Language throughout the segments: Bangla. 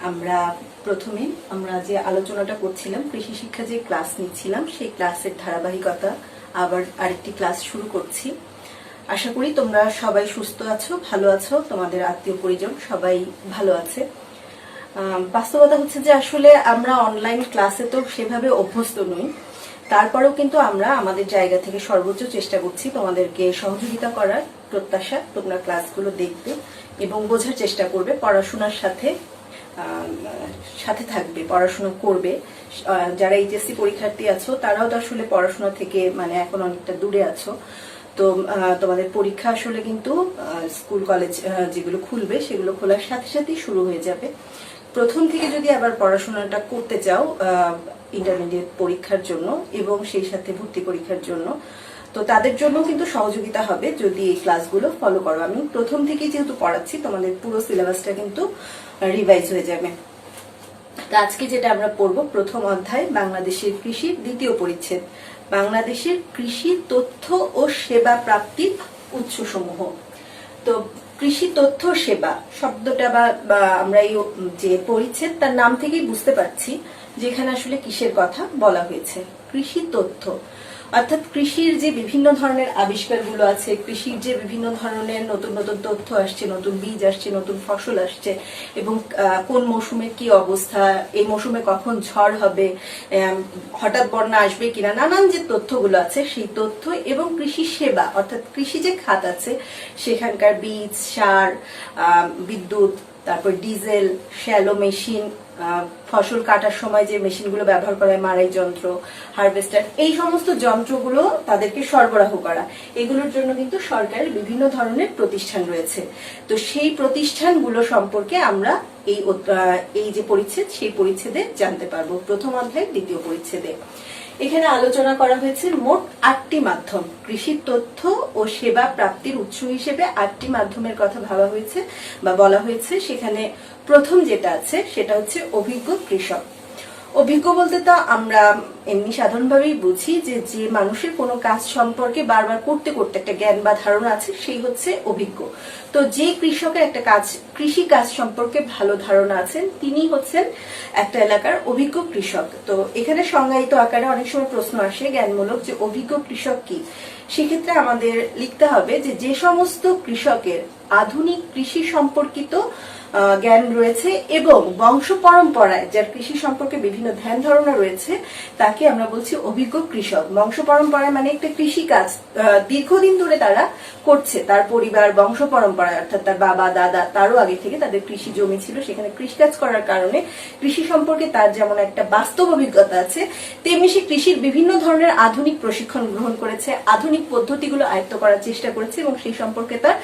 আমরা প্রথমে আমরা যে আলোচনাটা করছিলাম কৃষি শিক্ষা যে ক্লাস নিচ্ছিলাম সেই ক্লাসের ধারাবাহিকতা আবার আরেকটি ক্লাস শুরু করছি। আশা করি তোমরা সবাই সুস্থ আছো, ভালো আছো, তোমাদের আত্মীয় পরিজন সবাই ভালো আছে। বাস্তবতা হচ্ছে যে আসলে আমরা অনলাইন ক্লাসে তো সেভাবে অভ্যস্ত নই, তারপরেও কিন্তু আমরা আমাদের জায়গা থেকে সর্বোচ্চ চেষ্টা করছি তোমাদেরকে সহযোগিতা করার প্রত্যাশা। তোমরা ক্লাসগুলো দেখবে এবং বোঝার চেষ্টা করবে, পড়াশোনার সাথে সাথে থাকবে, পড়াশোনা করবে। যারা এইচএসসি পরীক্ষার্থী আছো তারাও তো আসলে পড়াশোনা থেকে এখন অনেকটা দূরে আছো। তো তোমাদের পরীক্ষা আসলে কিন্তু স্কুল কলেজ যেগুলো খুলবে সেগুলো খোলার সাথে সাথেই শুরু হয়ে যাবে। প্রথম থেকে যদি আবার পড়াশোনাটা করতে চাও ইন্টারমিডিয়েট পরীক্ষার জন্য এবং সেই সাথে ভর্তি পরীক্ষার জন্য, তো তাদের জন্য কিন্তু সহযোগিতা হবে যদি এই ক্লাসগুলো ফলো করো। আমি প্রথম থেকেই যেহেতু পড়াচ্ছি, তোমাদের পুরো সিলেবাসটা কিন্তু রিভাইজ হয়ে যাবে। তো আজকে যেটা আমরা পড়বো, প্রথম অধ্যায় বাংলাদেশের কৃষির দ্বিতীয় পরিচ্ছেদ, বাংলাদেশের কৃষি তথ্য ও সেবা প্রাপ্তির উৎসসমূহ। তো কৃষি তথ্য সেবা শব্দটা বা আমরা এই যে পরিচ্ছেদ তার নাম থেকেই বুঝতে পারছি যেখানে আসলে কিসের কথা বলা হয়েছে। কৃষি তথ্য অর্থাৎ কৃষির যে বিভিন্ন ধরনের আবিষ্কারগুলো আছে, কৃষির যে বিভিন্ন ধরনের নতুন নতুন তথ্য আসছে, নতুন বীজ আসছে, নতুন ফসল আসছে এবং কোন মৌসুমে কি অবস্থা, এই মৌসুমে কখন ঝড় হবে, হঠাৎ বন্যা আসবে কিনা, নানান যে তথ্যগুলো আছে সেই তথ্য এবং কৃষি সেবা অর্থাৎ কৃষি যে খাত আছে সেখানকার বীজ, সার, বিদ্যুৎ, তারপর ডিজেল, শ্যালো মেশিন, ফসল কাটার সময় যে মেশিনগুলো ব্যবহার করা হয়, মাড়াই যন্ত্র, হারভেস্টার, এই সমস্ত যন্ত্রগুলো তাদেরকে সরবরাহ করা, এগুলোর জন্য কিন্তু সরকারের বিভিন্ন ধরনের প্রতিষ্ঠান রয়েছে। তো সেই প্রতিষ্ঠানগুলো সম্পর্কে আমরা এই যে পরিচ্ছেদ সেই পরিচ্ছেদে জানতে পারবো, প্রথম অধ্যায়ের দ্বিতীয় পরিচ্ছেদে। এখানে আলোচনা করা হয়েছে মোট 8টি মাধ্যম, কৃষি তথ্য ও সেবা প্রাপ্তির উৎস হিসেবে 8টি মাধ্যমের কথা ভাবা হয়েছে বা বলা হয়েছে। সেখানে প্রথম যেটা আছে সেটা হচ্ছে অভিজ্ঞ কৃষক। অভিজ্ঞ বলতে তো আমরা এমনি সাধারণভাবেই বুঝি যে মানুষের কোনো কাজ সম্পর্কে বারবার করতে করতে একটা জ্ঞান বা ধারণা আছে, সেই হচ্ছে অভিজ্ঞ। তো যে কৃষকের একটা কৃষি কাজ সম্পর্কে ভালো ধারণা আছেন তিনি হচ্ছেন একটা এলাকার অভিজ্ঞ কৃষক। তো এখানে সংজ্ঞায়িত আকারে অনেক সময় প্রশ্ন আসে জ্ঞানমূলক যে অভিজ্ঞ কৃষক কি। সেক্ষেত্রে আমাদের লিখতে হবে যে সমস্ত কৃষকের আধুনিক কৃষি সম্পর্কিত জ্ঞান রয়েছে এবং বংশ পরম্পরায় যার কৃষি সম্পর্কে বিভিন্ন ধ্যান ধারণা রয়েছে তাকে আমরা বলছি অভিজ্ঞ কৃষক। বংশ পরম্পরায় মানে একটা কৃষি কাজ দীর্ঘদিন ধরে তারা করছে, তার পরিবার বংশ পরম্পরায় অর্থাৎ তার বাবা দাদা তারও আগে থেকে তাদের কৃষি জমি ছিল, সেখানে কৃষিকাজ করার কারণে কৃষি সম্পর্কে তার যেমন একটা বাস্তব অভিজ্ঞতা আছে, তেমনি সে কৃষির বিভিন্ন ধরনের আধুনিক প্রশিক্ষণ গ্রহণ করেছে, আধুনিক পদ্ধতিগুলো আয়ত্ত করার চেষ্টা করেছে এবং সেই সম্পর্কে তার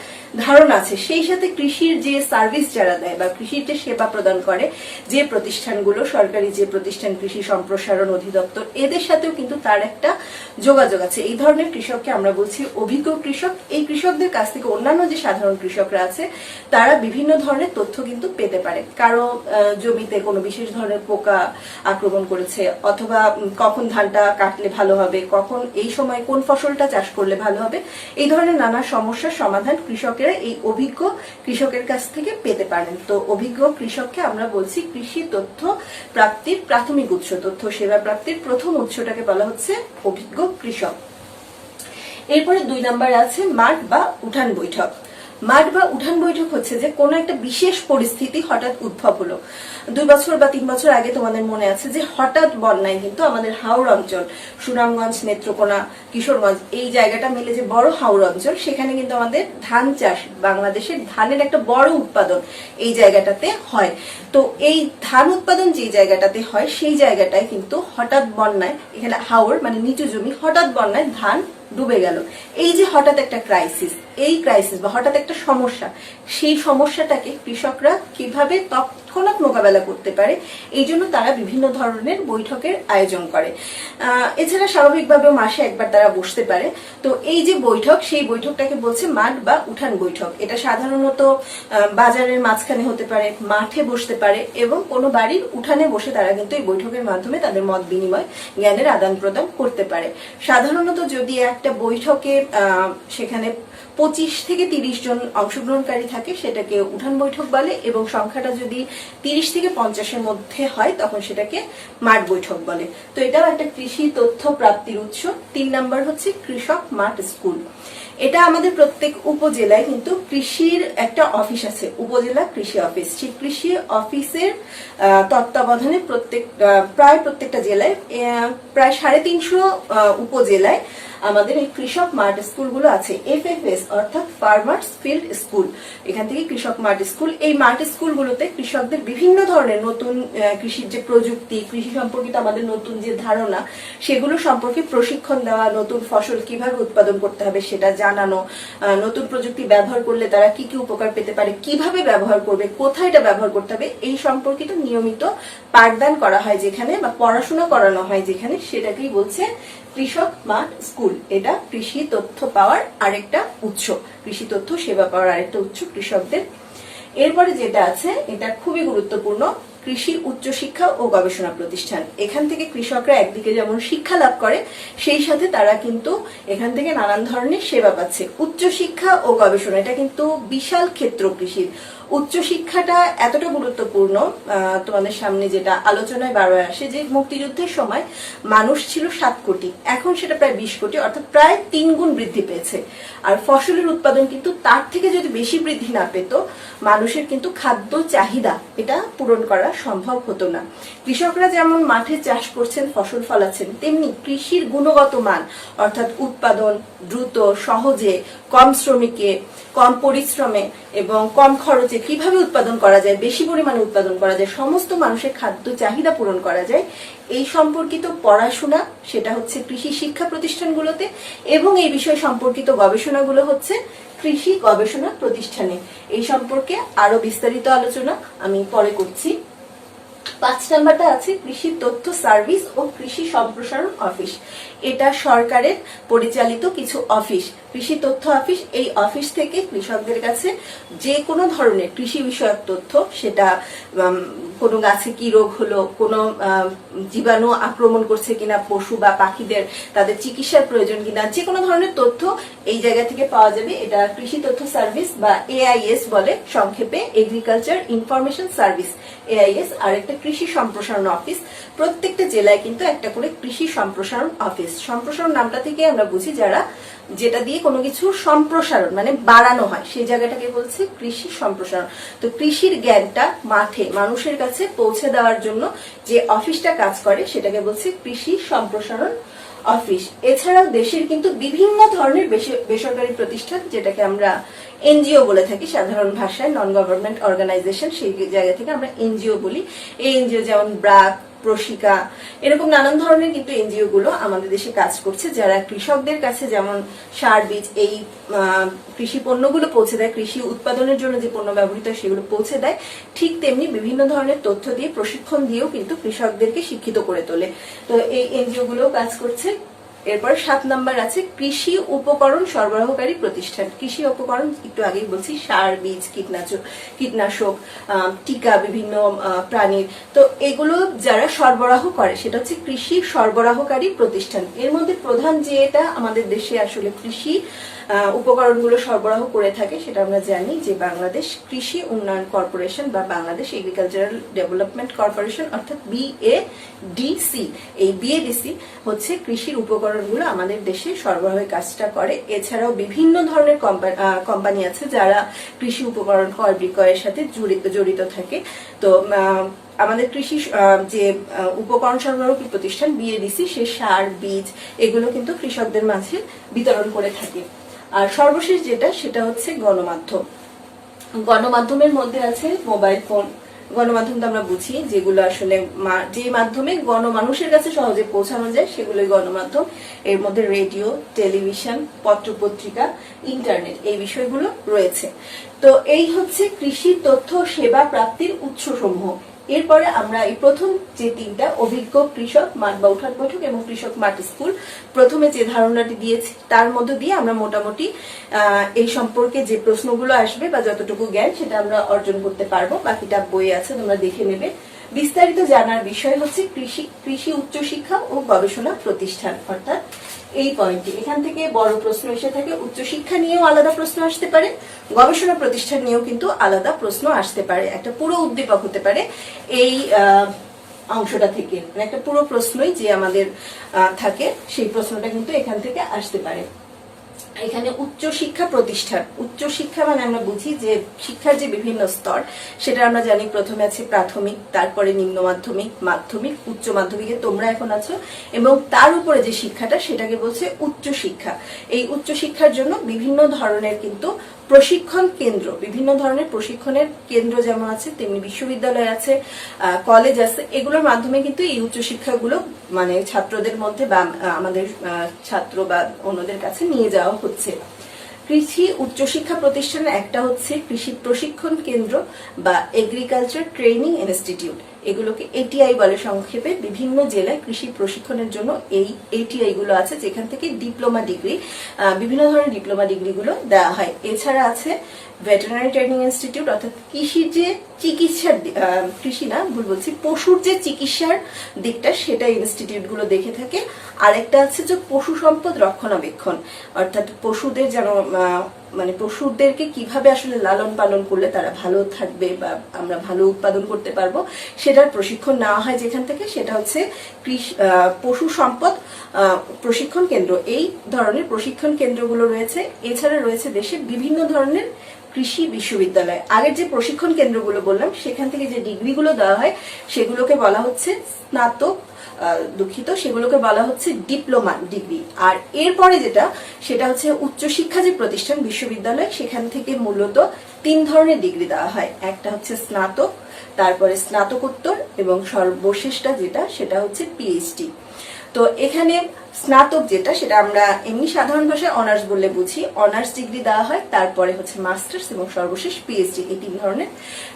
ধারণা আছে। সেই সাথে কৃষির যে সার্ভিস যারা দেয় বা কৃষির যে সেবা প্রদান করে যে প্রতিষ্ঠানগুলো, সরকারি যে প্রতিষ্ঠান, কৃষি সম্প্রসারণ অধিদপ্তর, এদের সাথেও কিন্তু তার একটা যোগাযোগ আছে। এই ধরনের কৃষককে আমরা বলছি অভিজ্ঞ কৃষক। এই কৃষকদের কাছ থেকে অন্যান্য যে সাধারণ কৃষকরা আছে তারা বিভিন্ন ধরনের তথ্য কিন্তু পেতে পারে। কারো জমিতে কোনো বিশেষ ধরনের পোকা আক্রমণ করেছে, অথবা কখন ধানটা কাটলে ভালো হবে, কখন এই সময় কোন ফসলটা চাষ করলে ভালো হবে, এই ধরনের নানা সমস্যার সমাধান কৃষকেরা এই অভিজ্ঞ কৃষকের কাছ থেকে পেতে পারেন। তো অভিজ্ঞ কৃষককে আমরা বলছি কৃষি তথ্য প্রাপ্তির প্রাথমিক উৎস, তথ্য সেবা প্রাপ্তির প্রথম উৎসটাকে বলা হচ্ছে অভিজ্ঞ কৃষক। এরপরে 2 নাম্বার আছে মাঠ বা উঠান বৈঠক। মাঠ বা উঠান বৈঠক হচ্ছে যে কোনো একটা বিশেষ পরিস্থিতি হঠাৎ উদ্ভব হলো। 2 বছর বা 3 বছর আগে তোমাদের মনে আছে যে হঠাৎ বন্যায় কিন্তু আমাদের হাওড় অঞ্চল, সুনামগঞ্জ, নেত্রকোনা, কিশোরগঞ্জ, এই জায়গাটা মিলে যে বড় হাওড় অঞ্চল, সেখানে কিন্তু আমাদের ধান চাষ, বাংলাদেশের ধানের একটা বড় উৎপাদন এই জায়গাটাতে হয়। তো এই ধান উৎপাদন যে জায়গাটাতে হয় সেই জায়গাটায় কিন্তু হঠাৎ বন্যায়, এখানে হাওড় মানে নিচু জমি, হঠাৎ বন্যায় ধান ডুবে গেল। এই যে হঠাৎ একটা ক্রাইসিস, এই ক্রাইসিস বা হঠাৎ একটা সমস্যা, সেই সমস্যাটাকে কৃষকরা কিভাবে তৎক্ষণাৎ মোকাবেলা করতে পারে এই জন্য তারা বিভিন্ন ধরনের বৈঠকের আয়োজন করে। এছাড়া স্বাভাবিকভাবে মাসে একবার তারা বসতে পারে। তো এই যে বৈঠক, সেই বৈঠকটাকে বলছে মাঠ বা উঠান বৈঠক। এটা সাধারণত বাজারের মাঝখানে হতে পারে, মাঠে বসতে পারে এবং কোনো বাড়ির উঠানে বসে তারা কিন্তু এই বৈঠকের মাধ্যমে তাদের মত বিনিময়, জ্ঞানের আদান প্রদান করতে পারে। সাধারণত যদি একটা বৈঠকে সেখানে 25 থেকে 30 জন অংশগ্রহণকারী থাকে সেটাকে উঠান বৈঠক বলে, এবং সংখ্যাটা যদি 30 থেকে 50-এর মধ্যে হয় তখন সেটাকে মাঠ বৈঠক বলে। তো এটাও একটা কৃষি তথ্য প্রাপ্তির উৎস। 3 নাম্বার হচ্ছে কৃষক মাঠ স্কুল। এটা আমাদের প্রত্যেক উপজেলায় কিন্তু কৃষির একটা অফিস আছে, উপজেলা কৃষি অফিস। সেই কৃষি অফিসের তত্ত্বাবধানে প্রায় প্রত্যেকটা জেলায় প্রায় 350 উপজেলায় আমাদের এই কৃষক মাঠ স্কুলগুলো আছে। FFS অর্থাৎ ফার্মার্স ফিল্ড স্কুল, এখান থেকে কৃষক মাঠ স্কুল। এই মাঠ স্কুলগুলোতে কৃষকদের বিভিন্ন ধরনের নতুন কৃষির যে প্রযুক্তি, কৃষি সম্পর্কিত আমাদের নতুন যে ধারণা, সেগুলো সম্পর্কে প্রশিক্ষণ দেওয়া, নতুন ফসল কিভাবে উৎপাদন করতে হবে সেটা জানানো, নতুন প্রযুক্তি ব্যবহার করলে তারা কি কি উপকার পেতে পারে, কিভাবে ব্যবহার করবে, কোথায় এটা ব্যবহার করতে হবে, এই সম্পর্কিত নিয়মিত পাঠদান করা হয় যেখানে, বা পড়াশোনা করানো হয় যেখানে, সেটাকেই বলছে কৃষক মাঠ স্কুল। এটা কৃষি তথ্য পাওয়ার আরেকটা উৎস, কৃষি তথ্য সেবা পাওয়ার আরেকটা উৎস কৃষকদের। এরপরে যেটা আছে এটা খুবই গুরুত্বপূর্ণ, কৃষি উচ্চশিক্ষা ও গবেষণা প্রতিষ্ঠান। এখান থেকে কৃষকরা একদিকে যেমন শিক্ষা লাভ করে, সেই সাথে তারা কিন্তু এখান থেকে নানান ধরনের সেবা পাচ্ছে। উচ্চশিক্ষা ও গবেষণা এটা কিন্তু বিশাল ক্ষেত্র কৃষির। উচ্চশিক্ষাটা এতটা গুরুত্বপূর্ণ, তোমাদের সামনে যেটা আলোচনায় বারবার আসে যে মুক্তিযুদ্ধের সময় মানুষ ছিল 7 কোটি, এখন সেটা প্রায় 20 কোটি, অর্থাৎ প্রায় 3 গুণ বৃদ্ধি পেয়েছে। আর ফসলের উৎপাদন কিন্তু তার থেকে যদি বেশি বৃদ্ধি না পেত, মানুষের কিন্তু খাদ্য চাহিদা এটা পূরণ করা সম্ভব হতো না। কৃষকরা যেমন মাঠে চাষ করছেন, ফসল ফলাচ্ছেন, তেমনি কৃষির গুণগত মান অর্থাৎ উৎপাদন দ্রুত, সহজে, কম শ্রমিকে, কম পরিশ্রমে এবং কম খরচে কিভাবে উৎপাদন করা যায়, বেশি পরিমাণে উৎপাদন করা যায়, সমস্ত মানুষের খাদ্য চাহিদা পূরণ করা যায়, এই সম্পর্কিত পড়াশোনা সেটা হচ্ছে কৃষি শিক্ষা প্রতিষ্ঠানগুলোতে, এবং এই বিষয় সম্পর্কিত গবেষণাগুলো হচ্ছে কৃষি গবেষণা প্রতিষ্ঠানে। এই সম্পর্কে আরো বিস্তারিত আলোচনা আমি পরে করছি। 5 নাম্বারটা আছে কৃষি তথ্য সার্ভিস ও কৃষি সম্প্রসারণ অফিস। এটা সরকারের পরিচালিত কিছু অফিস, কৃষি তথ্য অফিস। এই অফিস থেকে কৃষকদের কাছে যে কোনো ধরনের কৃষি বিষয়ক তথ্য, সেটা কোনো গাছে কি রোগ হলো, কোনো জীবাণু আক্রমণ করছে কিনা পশু বা পাখিদের, তাদের চিকিৎসার প্রয়োজন কিনা, যে কোনো ধরনের তথ্য এই জায়গা থেকে পাওয়া যাবে। এটা কৃষি তথ্য সার্ভিস বা AIS বলে সংক্ষেপে, এগ্রিকালচার ইনফরমেশন সার্ভিস, AIS। আর একটা কৃষি সম্প্রসারণ অফিস। প্রত্যেকটা জেলায় কিন্তু একটা করে কৃষি সম্প্রসারণ অফিস। সম্প্রসারণ নামটা থেকে আমরা বুঝি যেটা দিয়ে কোনো কিছু সম্প্রসারণ মানে বাড়ানো হয়, সেই জায়গাটাকে বলছে কৃষি সম্প্রসারণ। তো কৃষির জ্ঞানটা মাঠে মানুষের কাছে পৌঁছে দেওয়ার জন্য যে অফিসটা কাজ করে সেটাকে বলছে কৃষি সম্প্রসারণ অফিস। এছাড়াও দেশের কিন্তু বিভিন্ন ধরনের বেসরকারি প্রতিষ্ঠান, যেটাকে আমরা NGO বলে থাকি সাধারণ ভাষায়, নন গভর্নমেন্ট অর্গানাইজেশন, সেই জায়গা থেকে আমরা NGO বলি। এই NGO যেমন ব্রাক, প্রশিকা, এরকম নানান ধরনের কিন্তু NGO গুলো আমাদের দেশে কাজ করছে, যারা কৃষকদের কাছে যেমন সার, বীজ, এই কৃষি পণ্যগুলো পৌঁছে দেয়, কৃষি উৎপাদনের জন্য যে পণ্য ব্যবহৃত হয় সেগুলো পৌঁছে দেয়, ঠিক তেমনি বিভিন্ন ধরনের তথ্য দিয়ে, প্রশিক্ষণ দিয়েও কিন্তু কৃষকদেরকে শিক্ষিত করে তোলে। তো এই NGO গুলোও কাজ করছে। এরপর 7 নাম্বার আছে কৃষি উপকরণ সরবরাহকারী প্রতিষ্ঠান। কৃষি উপকরণ একটু আগেই বলছি, সার, বীজ, কীটনাশক, টিকা, বিভিন্ন প্রাণীর, তো এগুলো যারা সরবরাহ করে সেটা হচ্ছে কৃষি সরবরাহকারী প্রতিষ্ঠান। এর মধ্যে প্রধান যেটা আমাদের দেশে আসলে কৃষি উপকরণগুলো সরবরাহ করে থাকে সেটা আমরা জানি যে বাংলাদেশ কৃষি উন্নয়ন কর্পোরেশন বা বাংলাদেশ এগ্রিকালচারাল ডেভেলপমেন্ট কর্পোরেশন অর্থাৎ BADC। এই BADC হচ্ছে কৃষির উপকরণগুলো আমাদের দেশে সরবরাহের কাজটা করে। এছাড়াও বিভিন্ন ধরনের কোম্পানি আছে যারা কৃষি উপকরণ ক্রয় বিক্রয়ের সাথে জড়িত থাকে। তো আমাদের কৃষি যে উপকরণ সরবরাহকারী প্রতিষ্ঠান BADC, সে সার, বীজ এগুলো কিন্তু কৃষকদের মাঝে বিতরণ করে থাকে। আর সর্বশেষ যেটা সেটা হচ্ছে গণমাধ্যম। গণমাধ্যমের মধ্যে আছে মোবাইল ফোন। গণমাধ্যম তো আমরা বুঝি যেগুলো আসলে যে মাধ্যমে গণমানুষের কাছে সহজে পৌঁছানো যায় সেগুলোই গণমাধ্যম। এর মধ্যে রেডিও, টেলিভিশন, পত্রপত্রিকা, ইন্টারনেট, এই বিষয়গুলো রয়েছে। তো এই হচ্ছে কৃষি তথ্য সেবা প্রাপ্তির উৎসসমূহ। এরপরে আমরা এই প্রথম যে 3টা অভিজ্ঞ কৃষক মাঠ বা উঠান বৈঠক এবং কৃষক মাঠ স্কুল, প্রথমে যে ধারণাটি দিয়েছি তার মধ্য দিয়ে আমরা মোটামুটি এই সম্পর্কে যে প্রশ্নগুলো আসবে বা যতটুকু জ্ঞান সেটা আমরা অর্জন করতে পারবো। বাকিটা বইয়ে আছে, তোমরা দেখে নেবে। বিস্তারিত জানার বিষয় হচ্ছে কৃষি উচ্চশিক্ষা ও গবেষণা প্রতিষ্ঠান, অর্থাৎ এই পয়েন্টটি। এখান থেকে বড় প্রশ্ন এসে থাকে, উচ্চশিক্ষা নিয়েও আলাদা প্রশ্ন আসতে পারে, গবেষণা প্রতিষ্ঠান নিয়েও কিন্তু আলাদা প্রশ্ন আসতে পারে, একটা পুরো উদ্দীপক হতে পারে এই অংশটা থেকে, মানে একটা পুরো প্রশ্নই যে আমাদের থাকে সেই প্রশ্নটা কিন্তু এখান থেকে আসতে পারে। এখানে উচ্চশিক্ষা প্রতিষ্ঠান, উচ্চশিক্ষা মানে আমরা বুঝি যে শিক্ষার যে বিভিন্ন স্তর, সেটা আমরা জানি প্রথমে আছে প্রাথমিক, তারপরে নিম্ন মাধ্যমিক, মাধ্যমিক, উচ্চ মাধ্যমিকে তোমরা এখন আছো, এবং তার উপরে যে শিক্ষাটা সেটাকে বলছে উচ্চশিক্ষা। এই উচ্চশিক্ষার জন্য বিভিন্ন ধরনের কিন্তু প্রশিক্ষণ কেন্দ্র, বিভিন্ন ধরনের প্রশিক্ষণের কেন্দ্র যেমন আছে, তেমনি বিশ্ববিদ্যালয় আছে, কলেজ আছে, এগুলোর মাধ্যমে কিন্তু এই উচ্চশিক্ষাগুলো মানে ছাত্রদের মধ্যে বা আমাদের ছাত্র বা অন্যদের কাছে নিয়ে যাওয়া হচ্ছে। কৃষি উচ্চশিক্ষা প্রতিষ্ঠানের একটা হচ্ছে কৃষি প্রশিক্ষণ কেন্দ্র বা এগ্রিকালচার ট্রেনিং ইনস্টিটিউট, এগুলোকে এটিআই বলে সংক্ষেপে। বিভিন্ন জেলায় কৃষি প্রশিক্ষণের জন্য এই এটিআই গুলো আছে, যেখান থেকে ডিপ্লোমা ডিগ্রি, বিভিন্ন ধরনের ডিপ্লোমা ডিগ্রি গুলো দেওয়া হয়। এছাড়া আছে ভেটেরিনারি ট্রেনিং ইনস্টিটিউট, অর্থাৎ কৃষির যে চিকিৎসার, কৃষি না ভুল বলছি, পশুর যে চিকিৎসার দিকটা সেটা ইনস্টিটিউট গুলো দেখে থাকে। আরেকটা আছে যে পশু সম্পদ রক্ষণাবেক্ষণ, অর্থাৎ পশুদের যেন মানে পশুদেরকে কিভাবে আসলে লালন পালন করলে তারা ভালো থাকবে বা আমরা ভালো উৎপাদন করতে পারবো, সেটার প্রশিক্ষণ নেওয়া হয় যেখান থেকে, সেটা হচ্ছে পশু সম্পদ প্রশিক্ষণ কেন্দ্র। এই ধরনের প্রশিক্ষণ কেন্দ্রগুলো রয়েছে। এছাড়া রয়েছে দেশে বিভিন্ন ধরনের কৃষি বিশ্ববিদ্যালয়। আগের যে প্রশিক্ষণ কেন্দ্রগুলো বললাম সেখান থেকে যে ডিগ্রিগুলো দেওয়া হয় সেগুলোকে বলা হচ্ছে স্নাতক, সেগুলোকে বলা হচ্ছে ডিপ্লোমা ডিগ্রি। আর এরপরে যেটা, সেটা হচ্ছে উচ্চশিক্ষা যে প্রতিষ্ঠান বিশ্ববিদ্যালয়, সেখান থেকে মূলত 3 ধরনের ডিগ্রি দেওয়া হয়। একটা হচ্ছে স্নাতক, তারপরে স্নাতকোত্তর, এবং সর্বশেষটা যেটা সেটা হচ্ছে পিএইচডি। তো এখানে স্নাতক যেটা, সেটা আমরা এমনি সাধারণ ভাষায় অনার্স বললে বুঝি, অনার্স ডিগ্রি দেওয়া হয়, তারপরে হচ্ছে মাস্টার্স এবং সর্বশেষ পিএইচডি, এই 3 ধরনের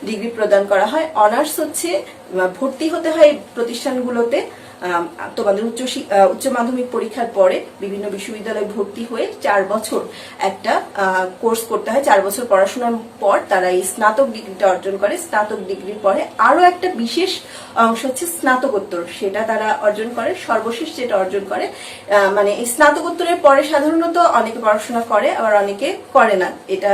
ডিগ্রি প্রদান করা হয়। অনার্স হচ্ছে ভর্তি হতে হয় প্রতিষ্ঠানগুলোতে তোমাদের উচ্চ মাধ্যমিক পরীক্ষার পরে বিভিন্ন বিশ্ববিদ্যালয়ে ভর্তি হয়ে 4 বছর একটা কোর্স করতে হয়। 4 বছর পড়াশোনার পর তারা এই স্নাতক ডিগ্রিটা অর্জন করে। স্নাতক ডিগ্রির পরে আরো একটা বিশেষ অংশ হচ্ছে স্নাতকোত্তর, সেটা তারা অর্জন করে। সর্বশেষ যেটা অর্জন করে, মানে এই স্নাতকোত্তরের পরে সাধারণত অনেকে পড়াশোনা করে, আবার অনেকে করে না। এটা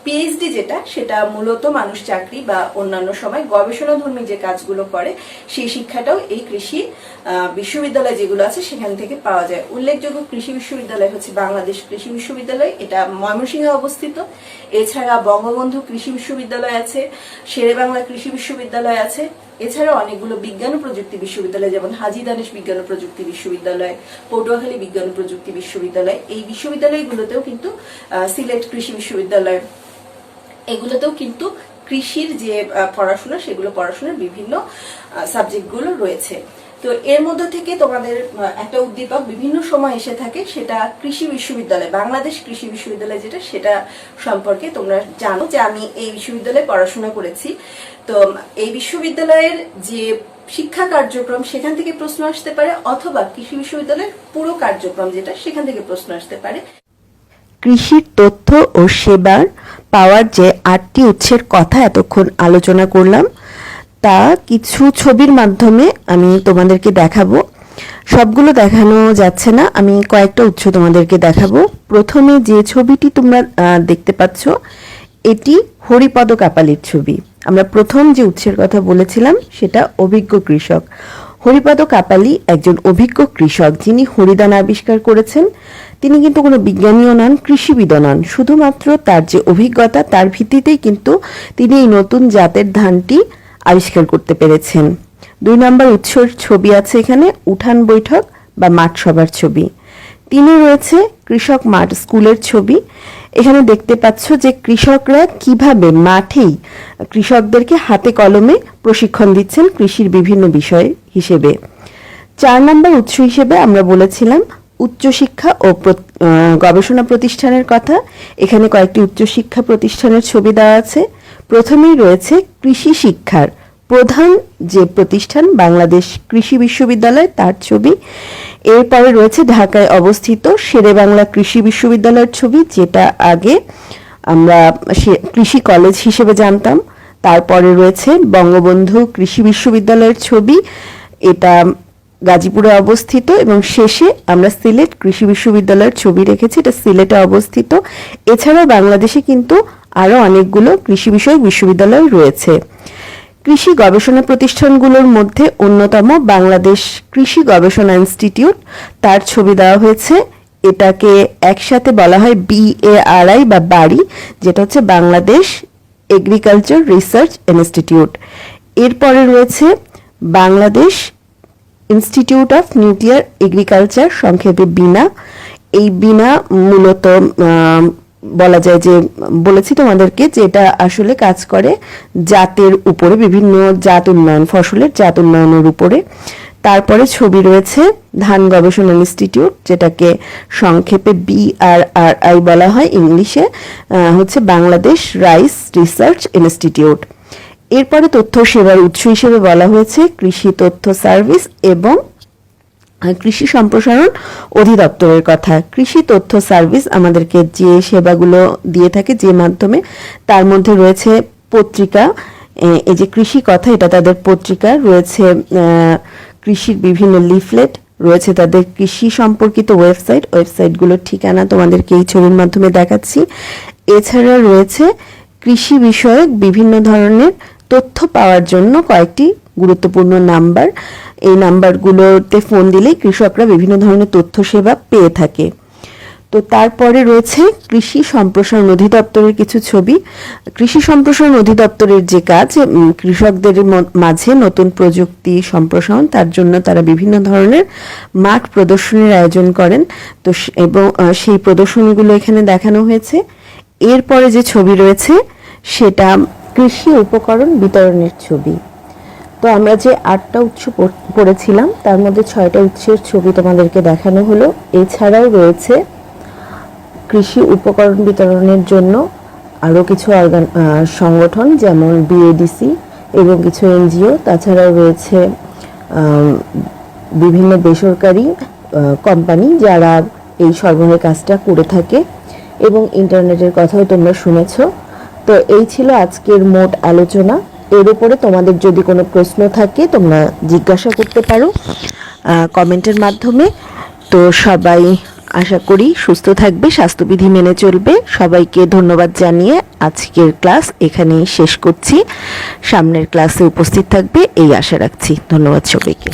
পিএইচডি যেটা, সেটা মূলত মানুষ চাকরি বা অন্যান্য সময় গবেষণাধর্মী যে কাজগুলো করে, সেই শিক্ষাটাও এই কৃষি বিশ্ববিদ্যালয় যেগুলো আছে সেখান থেকে পাওয়া যায়। উল্লেখযোগ্য কৃষি বিশ্ববিদ্যালয় হচ্ছে বাংলাদেশ কৃষি বিশ্ববিদ্যালয়, এটা ময়মনসিংহে অবস্থিত। এছাড়া বঙ্গবন্ধু কৃষি বিশ্ববিদ্যালয় আছে, শেরেবাংলা কৃষি বিশ্ববিদ্যালয় আছে। এছাড়া অনেকগুলো বিজ্ঞান ও প্রযুক্তি বিশ্ববিদ্যালয়, যেমন হাজী দানেশ বিজ্ঞান ও প্রযুক্তি বিশ্ববিদ্যালয়, পটুয়াখালী বিজ্ঞান ও প্রযুক্তি বিশ্ববিদ্যালয়, এই বিশ্ববিদ্যালয়গুলোতেও কিন্তু সিলেট কৃষি বিশ্ববিদ্যালয়, এগুলোতেও কিন্তু কৃষির যে পড়াশোনা, সেগুলো পড়াশোনার বিভিন্ন সাবজেক্টগুলো রয়েছে। তো এর মধ্যে থেকে তোমাদের একটা উদ্দীপক বিভিন্ন সময় এসে থাকে, সেটা কৃষি বিশ্ববিদ্যালয়, বাংলাদেশ কৃষি বিশ্ববিদ্যালয় যেটা, সেটা সম্পর্কে তোমরা জানো যে আমি এই বিশ্ববিদ্যালয়ে পড়াশোনা করেছি। তো এই বিশ্ববিদ্যালয়ের যে শিক্ষা কার্যক্রম, সেখান থেকে প্রশ্ন আসতে পারে, অথবা কৃষি বিশ্ববিদ্যালয়ের পুরো কার্যক্রম যেটা, সেখান থেকে প্রশ্ন আসতে পারে। কৃষির তথ্য ও সেবার পাওয়ার যে 8টি উৎসের কথা এতক্ষণ আলোচনা করলাম, তা কিছু ছবির মাধ্যমে আমি তোমাদেরকে দেখাবো। সবগুলো দেখানো যাচ্ছে না, আমি কয়েকটা উৎস তোমাদেরকে দেখাবো। প্রথমে যে ছবিটি তোমরা দেখতে পাচ্ছ, এটি হরিপদ কাপালির ছবি। আমরা প্রথম যে উৎসের কথা বলেছিলাম সেটা অভিজ্ঞ কৃষক। হরিপদ কাপালি একজন অভিজ্ঞ কৃষক, যিনি হরিদান আবিষ্কার করেছেন। তিনি কিন্তু কোনো বিজ্ঞানীও নন, কৃষিবিদও নন, শুধুমাত্র তার যে অভিজ্ঞতা, তার ভিত্তিতেই কিন্তু তিনি এই নতুন জাতের ধানটি আবিষ্কার করতে পেরেছেন। 2 নম্বর উৎসর ছবি আছে এখানে, উঠান বৈঠক বা মাঠ সভার ছবি। 3 রয়েছে কৃষক মাঠ স্কুলের ছবি। এখানে দেখতে পাচ্ছ যে কৃষকরা কিভাবে মাঠেই কৃষকদেরকে হাতে কলমে প্রশিক্ষণ দিচ্ছেন কৃষির বিভিন্ন বিষয় হিসেবে। 4 নম্বর উৎস হিসেবে আমরা বলেছিলাম উচ্চশিক্ষা ও গবেষণা প্রতিষ্ঠানের কথা। এখানে কয়েকটি উচ্চশিক্ষা প্রতিষ্ঠানের ছবি দেওয়া আছে। প্রথমেই রয়েছে কৃষি শিক্ষার প্রধান যে প্রতিষ্ঠান বাংলাদেশ কৃষি বিশ্ববিদ্যালয়, তার ছবি। এরপরে রয়েছে ঢাকায় অবস্থিত শেরেবাংলা কৃষি বিশ্ববিদ্যালয়ের ছবি, যেটা আগে আমরা কৃষি কলেজ হিসেবে জানতাম। তারপরে রয়েছে বঙ্গবন্ধু কৃষি বিশ্ববিদ্যালয়ের ছবি, এটা গাজীপুরে অবস্থিত, এবং শেষে আমরা সিলেট কৃষি বিশ্ববিদ্যালয়ের ছবি রেখেছি, এটা সিলেটে অবস্থিত। এছাড়াও বাংলাদেশে কিন্তু আরও অনেকগুলো কৃষি বিষয়ক বিশ্ববিদ্যালয় রয়েছে। কৃষি গবেষণা প্রতিষ্ঠানগুলোর মধ্যে অন্যতম বাংলাদেশ কৃষি গবেষণা ইনস্টিটিউট, তার ছবি দেওয়া হয়েছে। এটাকে একসাথে বলা হয় BARI বা বাড়ি, যেটা হচ্ছে বাংলাদেশ এগ্রিকালচার রিসার্চ ইনস্টিটিউট। এরপরে রয়েছে Bangladesh institute of nuclear agriculture, সংক্ষেপে বিনা। এই বিনা মূলত বলা যায় যে, বলেছি তোমাদেরকে যে এটা আসলে কাজ করে জাতের উপরে, বিভিন্ন জাত উন্নয়ন, ফসলের জাত উন্নয়নের উপরে। তারপরে ছবি রয়েছে ধান গবেষণা ইনস্টিটিউট, যেটাকে সংক্ষেপে BRRI বলা হয়, ইংলিশে হচ্ছে বাংলাদেশ রাইস রিসার্চ ইনস্টিটিউট। এরপরে তথ্য সেবার উৎস হিসেবে বলা হয়েছে কৃষি তথ্য সার্ভিস এবং কৃষি সম্প্রসারণ অধিদপ্তরের কথা। কৃষি তথ্য সার্ভিস আমাদেরকে যে সেবাগুলো দিয়ে থাকে, যে মাধ্যমে, তার মধ্যে রয়েছে পত্রিকা, এই যে কৃষি কথা, এটা তাদের পত্রিকা রয়েছে, কৃষির বিভিন্ন লিফলেট রয়েছে, তাদের কৃষি সম্পর্কিত ওয়েবসাইটগুলোর ঠিকানা তোমাদেরকে এই ছবির মাধ্যমে দেখাচ্ছি। এছাড়া রয়েছে কৃষি বিষয়ক বিভিন্ন ধরনের তথ্য পাওয়ার জন্য কয়েকটি গুরুত্বপূর্ণ নাম্বার। এই নাম্বারগুলোতে ফোন দিলেই কৃষকরা বিভিন্ন ধরনের তথ্য সেবা পেয়ে থাকে। তো তারপরে রয়েছে কৃষি সম্প্রসারণ অধিদপ্তরের কিছু ছবি। কৃষি সম্প্রসারণ অধিদপ্তরের যে কাজ, কৃষকদের মাঝে নতুন প্রযুক্তি সম্প্রসারণ, তার জন্য তারা বিভিন্ন ধরনের মাঠ প্রদর্শনীর আয়োজন করেন। তো এবং সেই প্রদর্শনীগুলো এখানে দেখানো হয়েছে। এরপরে যে ছবি রয়েছে সেটা কৃষি উপকরণ বিতরণের ছবি। তো আমরা যে 8টা উৎস পড়েছিলাম, তার মধ্যে 6টা উৎসের ছবি তোমাদেরকে দেখানো হলো। এছাড়াও রয়েছে কৃষি উপকরণ বিতরণের জন্য আরও কিছু সংগঠন, যেমন BADC এবং কিছু NGO। তাছাড়াও রয়েছে বিভিন্ন বেসরকারি কোম্পানি যারা এই সরবরাহের কাজটা করে থাকে, এবং ইন্টারনেটের কথাও তোমরা শুনেছ। তো এই ছিল আজকের মোট আলোচনা। এর উপরে তোমাদের যদি কোনো প্রশ্ন থাকে তোমরা জিজ্ঞাসা করতে পারো কমেন্টের মাধ্যমে। তো সবাই আশা করি সুস্থ থাকবে, স্বাস্থ্যবিধি মেনে চলবে। সবাইকে ধন্যবাদ জানিয়ে আজকের ক্লাস এখানেই শেষ করছি। সামনের ক্লাসে উপস্থিত থাকবে এই আশা রাখছি। ধন্যবাদ সবাইকে।